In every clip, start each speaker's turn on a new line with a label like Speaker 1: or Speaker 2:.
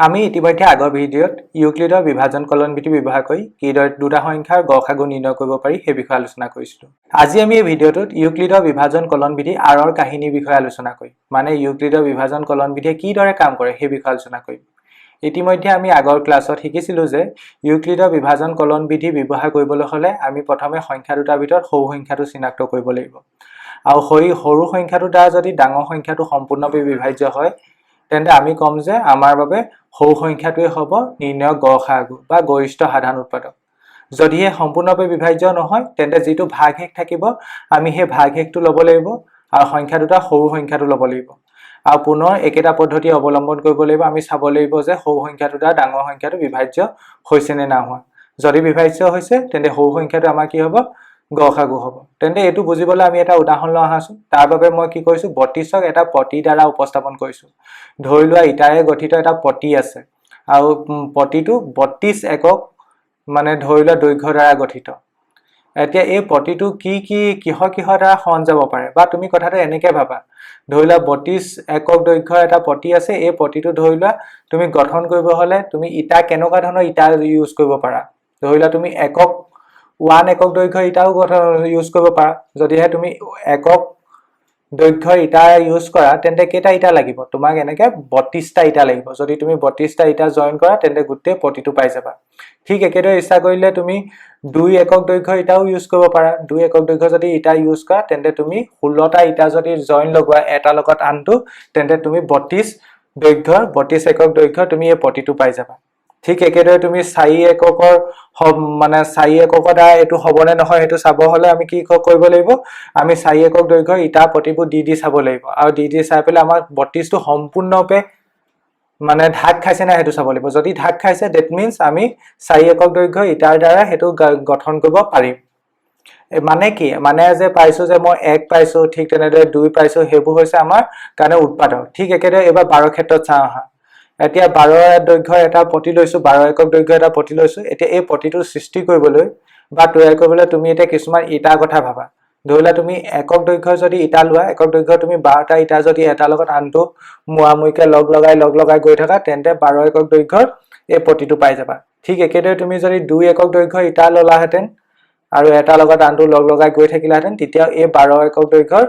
Speaker 1: আমি ইতিমধ্যে আগৰ ভিডিঅ'ত ইউক্লিডৰ বিভাজন কলন বিধি ব্যৱহাৰ কৰি কিদৰে দুটা সংখ্যাৰ গসাগু নিৰ্ণয় কৰিব পাৰি সেই বিষয়ে আলোচনা কৰিছিলোঁ। আজি আমি এই ভিডিঅ'টোত ইউক্লিডৰ বিভাজন কলন বিধি আৰৰ কাহিনীৰ বিষয়ে আলোচনা কৰিম। মানে ইউক্লিডৰ বিভাজন কলন বিধিয়ে কিদৰে কাম কৰে সেই বিষয়ে আলোচনা কৰিম। ইতিমধ্যে আমি আগৰ ক্লাছত শিকিছিলোঁ যে ইউক্লিডৰ বিভাজন কলন বিধি ব্যৱহাৰ কৰিবলৈ হ'লে আমি প্ৰথমে সংখ্যা দুটাৰ ভিতৰত সৰু সংখ্যাটো চিনাক্ত কৰিব লাগিব। আৰু সৰু সংখ্যাটোৰ দ্বাৰা যদি ডাঙৰ সংখ্যাটো সম্পূৰ্ণভাৱে বিভাজ্য হয় তেন্তে আমি কম যে আমাৰ বাবে সৰু সংখ্যাটোৱে হ'ব নিৰ্ণয় গসাগু বা গৰিষ্ঠ সাধাৰণ উৎপাদক। যদিহে সম্পূৰ্ণভাৱে বিভাজ্য নহয় তেন্তে যিটো ভাগশেষ থাকিব আমি সেই ভাগশেষটো ল'ব লাগিব আৰু সংখ্যা দুটা সৰু সংখ্যাটো ল'ব লাগিব। আৰু পুনৰ একেটা পদ্ধতি অৱলম্বন কৰিব লাগিব। আমি চাব লাগিব যে সৰু সংখ্যাটো দ্বাৰা ডাঙৰ সংখ্যাটো বিভাজ্য হৈছে নে নাই হোৱা। যদি বিভাজ্য হৈছে তেন্তে সৰু সংখ্যাটো আমাৰ কি হ'ব গসাগু হ'ব। তেন্তে এইটো বুজিবলৈ আমি এটা উদাহৰণ লৈ আহাচোন। তাৰ বাবে মই কি কৰিছোঁ 32ক এটা পটি দ্বাৰা উপস্থাপন কৰিছোঁ। ধৰি লোৱা ইটাৰে গঠিত এটা পটি আছে আৰু পটিটো 32 একক মানে ধৰি লোৱা দৈৰ্ঘ্য দ্বাৰা গঠিত। এতিয়া এই পটিটো কিহৰ দ্বাৰা সৰণ যাব পাৰে বা তুমি কথাটো এনেকে ভাবা। ধৰি লোৱা 32 একক দৈৰ্ঘ্যৰ এটা পটি আছে। এই পটিটো ধৰি লোৱা তুমি গঠন কৰিব হ'লে তুমি ইটা কেনেকুৱা ধৰণৰ ইটা ইউজ কৰিব পাৰা। ধৰি লোৱা তুমি 1 একক দৈৰ্ঘ্যৰ ইটাও ইউজ কৰিব পাৰা। যদিহে তুমি একক দৈৰ্ঘ্যৰ ইটা ইউজ কৰা তেন্তে কেইটা ইটা লাগিব তোমাক এনেকে 32টা ইটা লাগিব। যদি তুমি 32টা ইটা জয়েন কৰা তেন্তে গোটেই পটিটো পাই যাবা। ঠিক একেদৰে ইচ্ছা কৰিলে তুমি 2 একক দৈৰ্ঘ্যৰ ইটাও ইউজ কৰিব পাৰা। 2 একক দৈৰ্ঘ্যৰ যদি ইটা ইউজ কৰা তেন্তে তুমি 16টা ইটা যদি জয়েন লগোৱা এটা লগত আনটো তেন্তে তুমি 32 একক দৈৰ্ঘ্যৰ তুমি এই পটিটো পাই যাবা। ঠিক একেদৰে তুমি 4 এককৰ মানে 4 একৰ দ্বাৰা এইটো হ'বনে নহয় সেইটো চাব হ'লে আমি কি কৰিব লাগিব। আমি 4 একক দৈৰ্ঘ্যৰ ইটা পটিবোৰ দি চাব লাগিব আৰু দি চাই পেলাই আমাৰ 32টো সম্পূৰ্ণৰূপে মানে ঢাক খাইছে না সেইটো চাব লাগিব। যদি ঢাক খাইছে ডেট মিন্স আমি 4 একক দৈৰ্ঘ্যৰ ইটাৰ দ্বাৰা সেইটো গঠন কৰিব পাৰিম। মানে কি মানে যে পাইছো যে মই 1 পাইছো ঠিক তেনেদৰে 2 পাইছো সেইবোৰ হৈছে আমাৰ কাৰণে উৎপাদক। ঠিক একেদৰে এবাৰ 12 ক্ষেত্ৰত চাওঁ আহা। এতিয়া 12 দৈৰ্ঘ্যৰ এটা পটি লৈছো 12 একক দৈৰ্ঘ্যৰ এটা পটি লৈছো। এতিয়া এই পটিটো সৃষ্টি কৰিবলৈ বা তৈয়াৰ কৰিবলৈ তুমি এতিয়া কিছুমান ইটাৰ কথা ভাবা। ধৰি লোৱা তুমি একক দৈৰ্ঘ্যৰ যদি ইটা লোৱা একক দৈৰ্ঘ্যৰ তুমি 12টা ইটা যদি এটা লগত আনটো মুৱামুইকে লগ লগাই গৈ থাকা তেন্তে 12 একক দৈৰ্ঘ্যৰ এই পটিটো পাই যাবা। ঠিক একেদৰে তুমি যদি 2 একক দৈৰ্ঘ্যৰ ইটা ললাহেঁতেন আৰু এটা লগত আনটো লগ লগাই গৈ থাকিলাহেঁতেন তেতিয়া এই 12 একক দৈৰ্ঘ্যৰ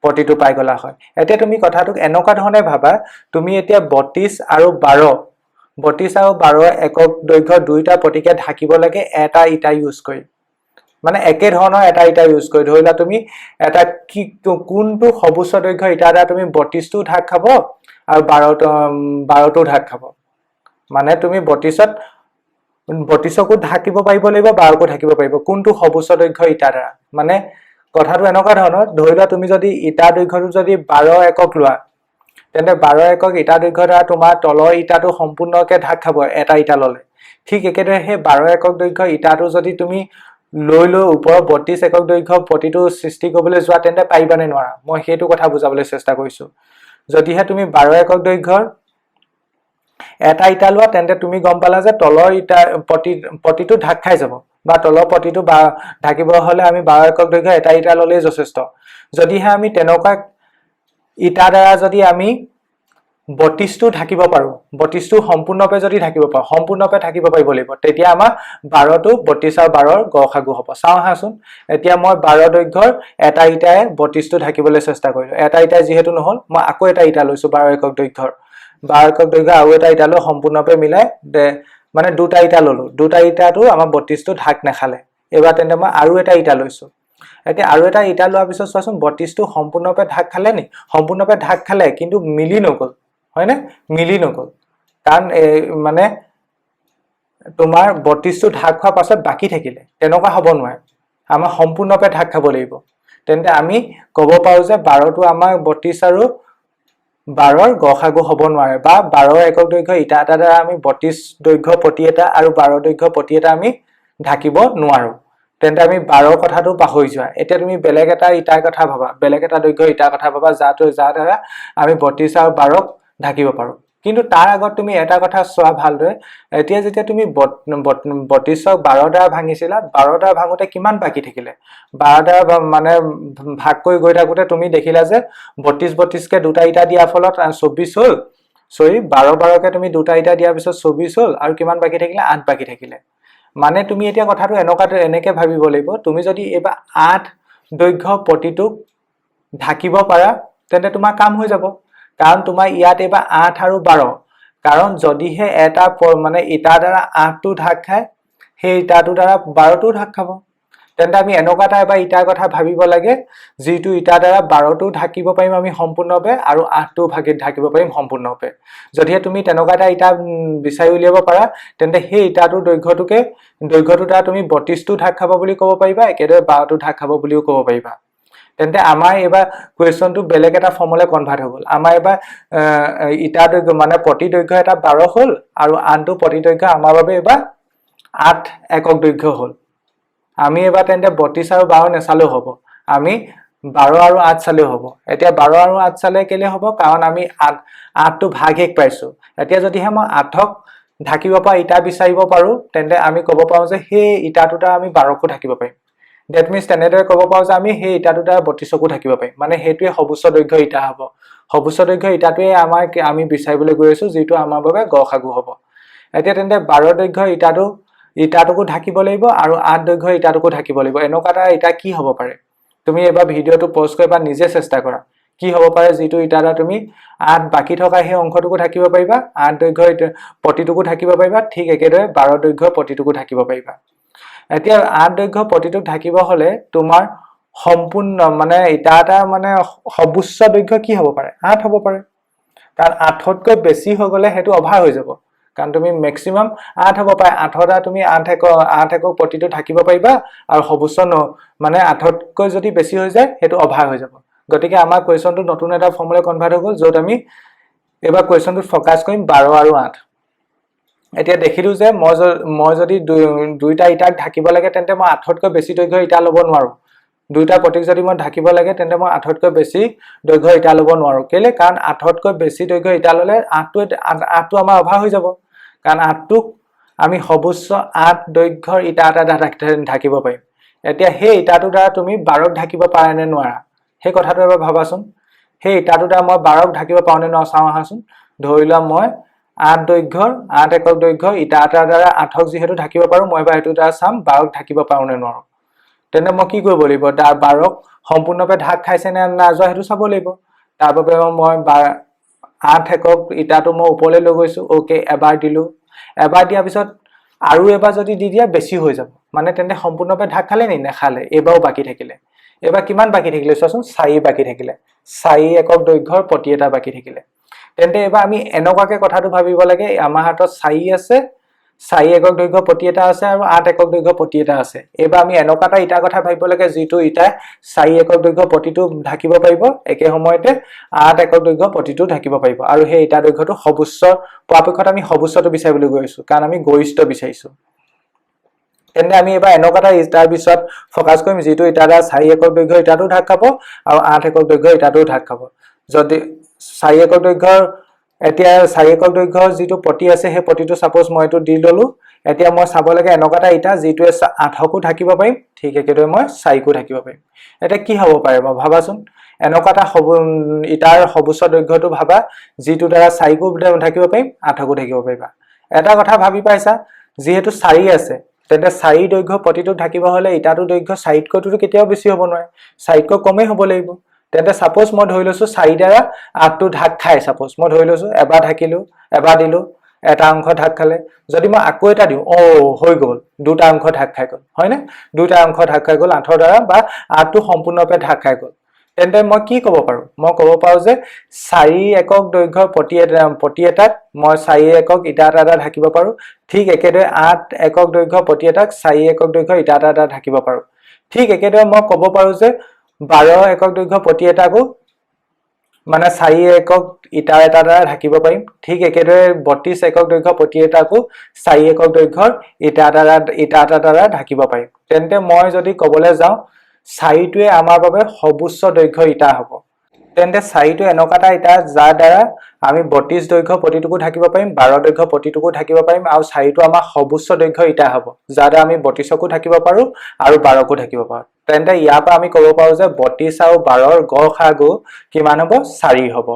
Speaker 1: পটিটো পাই গলা হয়। এতিয়া তুমি কথাটোক এনেকুৱা ধৰণে ভাবা তুমি এতিয়া 32 আৰু 12 একক দৈৰ্ঘ্যৰ দুইটা পটিকে ঢাকিব লাগে এটা ইটা ইউজ কৰি। মানে একে ধৰণৰ এটা ইটা ইউজ কৰি। ধৰি লোৱা তুমি এটা কোনটো সৰ্বোচ্চ দৈৰ্ঘ্যৰ ইটা দ্বাৰা তুমি 32টো ঢাক খাব আৰু 12টো ঢাক খাব। মানে তুমি 32কো ঢাকিব পাৰিব লাগিব 12কো ঢাকিব পাৰিব কোনটো সৰ্বোচ্চ দৈৰ্ঘ্যৰ ইটা দ্বাৰা। মানে কথাটো এনেকুৱা ধৰণৰ ধৰি লোৱা তুমি যদি ইটা দৈৰ্ঘ্যটো যদি 12 একক লোৱা তেন্তে 12 একক ইটা দৈৰ্ঘ্যৰ দ্বাৰা তোমাৰ তলৰ ইটাটো সম্পূৰ্ণকে ঢাক খাব এটা ইটা ললে। ঠিক একেদৰে সেই 12 একক দৈৰ্ঘ্যৰ ইটাটো যদি তুমি লৈ ওপৰৰ 32 একক দৈৰ্ঘ্যৰ পটিটো সৃষ্টি কৰিবলৈ যোৱা তেন্তে পাৰিবানে নোৱাৰা মই সেইটো কথা বুজাবলৈ চেষ্টা কৰিছো। যদিহে তুমি 12 একক দৈৰ্ঘ্যৰ এটা ইটা লোৱা তেন্তে তুমি গম পালা যে তলৰ ইটা পটিটো ঢাক খাই যাব বা তলৰ পটিটো ঢাকিব হ'লে আমি 12 একক দৈৰ্ঘ্যৰ এটা ইটা ললেই যথেষ্ট। যদিহে আমি তেনেকুৱা ইটা দ্বাৰা যদি আমি 32টো ঢাকিব পাৰো 32টো সম্পূৰ্ণৰূপে যদি ঢাকিব পাৰো সম্পূৰ্ণৰূপে ঢাকিব পাৰিব লাগিব তেতিয়া আমাৰ 12টো 32 আৰু 12ৰ গসাগু হ'ব। চাওঁ আহাচোন। এতিয়া মই 12 দৈৰ্ঘ্যৰ এটা ইটাৰে 32টো ঢাকিবলৈ চেষ্টা কৰিলো। এটা ইটা যিহেতু নহল মই আকৌ এটা ইটা লৈছো 12 একক দৈৰ্ঘ্যৰ 12 একক দৈৰ্ঘ্যৰ আৰু এটা ইটা লৈ সম্পূৰ্ণৰূপে মিলাই মানে দুটা ইটা ললো। দুটা ইটাটো আমাৰ 32টো ঢাক নাখালে। এবাৰ তেন্তে মই আৰু এটা ইটা লৈছো। এতিয়া আৰু এটা ইটা লোৱাৰ পিছত চোৱাচোন 32টো সম্পূৰ্ণৰূপে ঢাক খালে নি সম্পূৰ্ণৰূপে ঢাক খালে কিন্তু মিলি নগল হয়নে মিলি নগল। কাৰণ মানে তোমাৰ 32টো ঢাক খোৱাৰ পাছত বাকি থাকিলে তেনেকুৱা হ'ব নোৱাৰে। আমাৰ সম্পূৰ্ণৰূপে ঢাক খাব লাগিব। তেন্তে আমি ক'ব পাৰো যে 12টো আমাৰ 32 আৰু 12ৰ গসাগু হ'ব নোৱাৰে বা 12 একক দৈৰ্ঘ্যৰ ইটা এটা দ্বাৰা আমি 32 দৈৰ্ঘ্যৰ পটি এটা আৰু 12 দৈৰ্ঘ্যৰ পটি এটা আমি ঢাকিব নোৱাৰো। তেন্তে আমি 12 কথাটো পাহৰি যোৱা। এতিয়া তুমি বেলেগ এটা ইটাৰ কথা ভাবা বেলেগ এটা দৈৰ্ঘ্যৰ ইটাৰ কথা ভাবা যাৰ দ্বাৰা আমি 32 আৰু 12ক ঢাকিব পাৰো। কিন্তু তাৰ আগত তুমি এটা কথা চোৱা ভালদৰে। এতিয়া যেতিয়া তুমি 32ক 12 দ্বাৰা ভাঙিছিলা 12 দ্বাৰা ভাঙোতে কিমান বাকি থাকিলে 12 দ্বাৰা মানে ভাগ কৰি গৈ থাকোতে তুমি দেখিলা যে 32 কে দুটা ইটা দিয়াৰ ফলত 24 হ'ল সৰি 12 তুমি দুটা ইটা দিয়াৰ পিছত 24 হ'ল আৰু কিমান বাকি থাকিলে 8 বাকি থাকিলে মানে তুমি এতিয়া কথাটো এনেকে ভাবিব লাগিব তুমি যদি এবা 8 দৈৰ্ঘ্য প্ৰতিটোক ঢাকিব পাৰা তেন্তে তোমাৰ কাম হৈ যাব কাৰণ তোমাৰ ইয়াত এবা 8 আৰু 12 কাৰণ যদিহে এটা মানে ইটা দ্বাৰা 8 টো ঢাক খায় সেই ইটাটো দ্বাৰা 12 টো ঢাক খাব তেন্তে আমি এনেকুৱা এটা ইটাৰ কথা ভাবিব লাগে যিটো ইটা দ্বাৰা 12 টো ঢাকিব পাৰিম আমি সম্পূৰ্ণভাৱে আৰু 8 টো ঢাকিব পাৰিম সম্পূৰ্ণভাৱে যদিহে তুমি তেনেকুৱা এটা ইটা বিচাৰি উলিয়াব পাৰা তেন্তে সেই ইটাটোৰ দৈৰ্ঘ্যটো দ্বাৰা তুমি 32 টো ঢাক খাব বুলি ক'ব পাৰিবা একেদৰে 12 টো ঢাক খাব বুলিও ক'ব পাৰিবা তেন্তে আমাৰ এবাৰ কোৱেশ্চনটো বেলেগ এটা ফৰ্মুলা কনভাৰ্ট হৈ গ'ল আমাৰ এবাৰ ইটা দৈৰ্ঘ্য মানে প্ৰতি দৈৰ্ঘ্য এটা 12 হ'ল আৰু আনটো প্ৰতি দৈৰ্ঘ্য আমাৰ বাবে এবাৰ 8 একক দৈৰ্ঘ্য হ'ল আমি এবাৰ তেন্তে 32 আৰু 12 নেচালেও হ'ব আমি 12 আৰু 8 চালেও হ'ব এতিয়া 12 আৰু 8 চালে কেলে হ'ব কাৰণ আমি 8 টো ভাগ এক পাইছো এতিয়া যদিহে মই 8ক ঢাকিব পৰা ইটা বিচাৰিব পাৰো তেন্তে আমি ক'ব পাৰো যে সেই ইটাটো দ্বাৰা আমি 12 কো ঢাকিব পাৰিম that means তেনেদৰে ক'ব পাৰো যে আমি সেই ইটাটো দ্বাৰা 32 কো ঢাকিব পাৰিম মানে হেতুৱে সৰ্বোচ্চ দৈৰ্ঘ্য ইটা হ'ব সৰ্বোচ্চ দৈৰ্ঘ্য ইটাটোৱে আমি বিচাৰিবলৈ গৈ আছো যেটো আমাৰ বাবে গসাগু হ'ব এতিয়া তেন্তে 12 দৈৰ্ঘ্য ইটাটোকো ঢাকিব লাগিব আৰু 8 দৈৰ্ঘ্য ইটাটোকো ঢাকিব লাগিব এনেকুৱা এটা ইটা কি হ'ব পাৰে তুমি এবাৰ ভিডিওটো পজ কৰি বা নিজে চেষ্টা কৰা কি হ'ব পাৰে যেটো ইটা দ্বাৰা তুমি 8 বাকি থকা সেই অংশটোকো ঢাকিব পাৰিবা 8 দৈৰ্ঘ্য প্ৰতিটোকো ঢাকিব পাৰিবা ঠিক একেদৰে 12 দৈৰ্ঘ্য প্ৰতিটোকো ঢাকিব পাৰিবা এতিয়া 8 দৈৰ্ঘ্য প্ৰতিটোক ঢাকিব হলে তোমাৰ সম্পূৰ্ণ মানে ইটা মানে সৰ্বোচ্চ দৈৰ্ঘ্য কি হ'ব পাৰে 8 হ'ব পাৰে কাৰণ 8তকৈ বেছি হৈ গলে হেতু অভাৰ হৈ যাব কাৰণ তুমি ম্যাক্সিমাম 8 হ'ব পাৰে 8টা তুমি 8 একক প্ৰতিটো ঢাকিব পাৰিবা আৰু সৰ্বোচ্চ মানে 8তকৈ যদি বেছি হৈ যায় হেতু অভাৰ হৈ যাব গতিকে আমাৰ কোৱেশ্চনটো নতুন এটা ফৰ্মুলা কনভাৰ্ট হৈ গ'ল যত আমি এবাৰ কোৱেশ্চনটোত ফকাস কৰিম 12 আৰু 8 এতিয়া দেখিলো যে মই যদি দুইটা ইটাক ঢাকিব লাগে তেন্তে মই 8তকৈ বেছি দৈৰ্ঘ্য ইটা ল'ব নোৱাৰো দুইটা প্ৰতিক যদি মই ঢাকিব লাগে তেন্তে মই 8তকৈ বেছি দৈৰ্ঘ্য ইটা ল'ব নোৱাৰো কেলে কাৰণ 8তকৈ বেছি দৈৰ্ঘ্য ইটা ল'লে 8টো আমাৰ অভাৰ হৈ যাব কাৰণ 8টোক আমি সৰ্বোচ্চ 8 দৈৰ্ঘ্যৰ ইটা এটা ঢাকিব পাৰিম এতিয়া সেই ইটাটো দ্বাৰা তুমি 12ক ঢাকিব পাৰা নে নোৱাৰা সেই কথাটো এবাৰ ভাবাচোন সেই ইটাটো দ্বাৰা মই 12ক ঢাকিব পাৰো নে নোৱাৰো চাওঁ আহাচোন ধৰিলা মই 8 দৈৰ্ঘ্যৰ 8 একক দৈৰ্ঘ্য ইটা এটা দ্বাৰা 8ক যেহেতু ঢাকিব পাৰো মই এবাৰ এটো দ্বাৰা চাম 12ক ঢাকিব পাৰো নে নোৱাৰো তেনে মই কি কৰিব লাগিব 12ক সম্পূৰ্ণভাৱে ঢাক খাইছে নে নাযোৱা হেতু চাব লাগিব তাৰ বাবে মই 8 একক ইটাটো মই ওপৰলৈ লৈ গৈছো ওকে এবাৰ দিলো এবাৰ দিয়াৰ পিছত আৰু এবাৰ যদি দি দিয়া বেছি হৈ যাব মানে তেন্তে সম্পূৰ্ণভাৱে ঢাক খালে নে নেখালে এবাৰো বাকি থাকিলে এবাৰ কিমান বাকি থাকিলে চোৱাচোন 4 বাকি থাকিলে 4 একক দৈৰ্ঘ্যৰ প্ৰতি এটা বাকি থাকিলে তেন্তে এবাৰ আমি এনেকুৱাকে কথাটো ভাবিব লাগে আমাৰ হাতত 4 আছে 4 একক দৈৰ্ঘ্য প্ৰতি এটা আছে আৰু 8 একক দৈৰ্ঘ্য প্ৰতি এটা আছে এবাৰ আমি এনেকুৱা এটা ইটা কথা ভাবিব লাগে যেটো ইটা 4 একক দৈৰ্ঘ্য প্ৰতিটো ঢাকিব পাৰিব একে সময়তে 8 একক দৈৰ্ঘ্য প্ৰতিটো ঢাকিব পাৰিব আৰু সেই ইটা দৈৰ্ঘ্যটো সৰ্বোচ্চ পৰাপক্ষত আমি সৰ্বোচ্চটো বিচাৰিবলৈ গৈ আছো কাৰণ আমি গৰিষ্ঠ বিচাৰিছো তেন্তে আমি এবাৰ এনেকুৱা এটা ইটাৰ পিছত ফকাস কৰিম যেটো ইটা দ্বাৰা 4 একক দৈৰ্ঘ্য ইটাটো ঢাক খাব আৰু 8 একক দৈৰ্ঘ্য ইটাটো ঢাক খাব যদি 4 একক দৈৰ্ঘ্যৰ এতিয়া 4 একক দৈৰ্ঘ্যৰ যেটো প্ৰতি আছে সেই প্ৰতিটো সাপোজ মই এটো দি ললো এতিয়া মই চাব লাগে এনেকুৱা এটা ইটা যেটোৱে 8কো ঢাকিব পাৰিম ঠিক একেদৰে মই 4কো ঢাকিব পাৰিম এটা কি হ'ব পাৰে মই ভাবাচোন এনেকুৱা এটা ইটাৰ সৰ্বোচ্চ দৈৰ্ঘ্যটো ভাবা যেটো দ্বাৰা 4কো ঢাকিব পাৰিম 8কো ঢাকিব পাৰিবা এটা কথা ভাবি পাইছা যেহেতু 4 আছে তেন্তে 4 দৈৰ্ঘ্য প্ৰতিটো ঢাকিব হলে ইটাটো দৈৰ্ঘ্য 4তকৈতো কেতিয়াও বেছি হ'ব নোৱাৰে 4তকৈ কমেই হ'ব লাগিব তেন্তে সাপোজ মই ধৰি লৈছো 4 দ্বাৰা 8টো ঢাক খাই সাপোজ মই ধৰি লৈছো এবাৰ ঢাকিলো এবাৰ দিলো এটা অংশ ঢাক খালে যদি মই আকৌ এটা দিও হৈ গ'ল দুটা অংশ ঢাক খাই গ'ল হয়নে দুটা অংশ ঢাক খাই গ'ল 8ৰ দ্বাৰা বা 8টো সম্পূৰ্ণভাৱে ঢাক খাই গ'ল তেন্তে মই কি ক'ব পাৰো মই ক'ব পাৰো যে 4 একক দৈৰ্ঘ্যৰ প্ৰতি এটাক মই 4 একক ইটা এটা ঢাকিব পাৰো ঠিক একেদৰে 8 একক দৈৰ্ঘ্য প্ৰতি এটাক 4 একক দৈৰ্ঘ্য ইটা এটা ঢাকিব পাৰো ঠিক একেদৰে মই ক'ব পাৰো যে 12 একক দৈৰ্ঘ্য প্ৰতি এটাকো মানে 4 একক ইটা এটা দ্বাৰা ঢাকিব পাৰিম ঠিক একেদৰে 32 একক দৈৰ্ঘ্য প্ৰতি এটাকো 4 একক দৈৰ্ঘ্যৰ ইটা এটা দ্বাৰা ঢাকিব পাৰিম তেন্তে মই যদি ক'বলৈ যাওঁ 4টোৱে আমাৰ বাবে সৰ্বোচ্চ দৈৰ্ঘ্য ইটা হ'ব তেন্তে 4টো এনেকুৱা এটা ইটা যাৰ দ্বাৰা আমি 32 দৈৰ্ঘ্য প্ৰতিটোকো ঢাকিব পাৰিম 12 দৈৰ্ঘ্য প্ৰতিটোকো ঢাকিব পাৰিম আৰু 4টো আমাৰ সৰ্বোচ্চ দৈৰ্ঘ্য ইটা হ'ব যাৰ দ্বাৰা আমি 32কো ঢাকিব পাৰো আৰু 12কো ঢাকিব পাৰো তেন্তে ইয়াৰ পৰা আমি ক'ব পাৰো যে 32 আৰু 12ৰ গসাগু কিমান হ'ব 4 হ'ব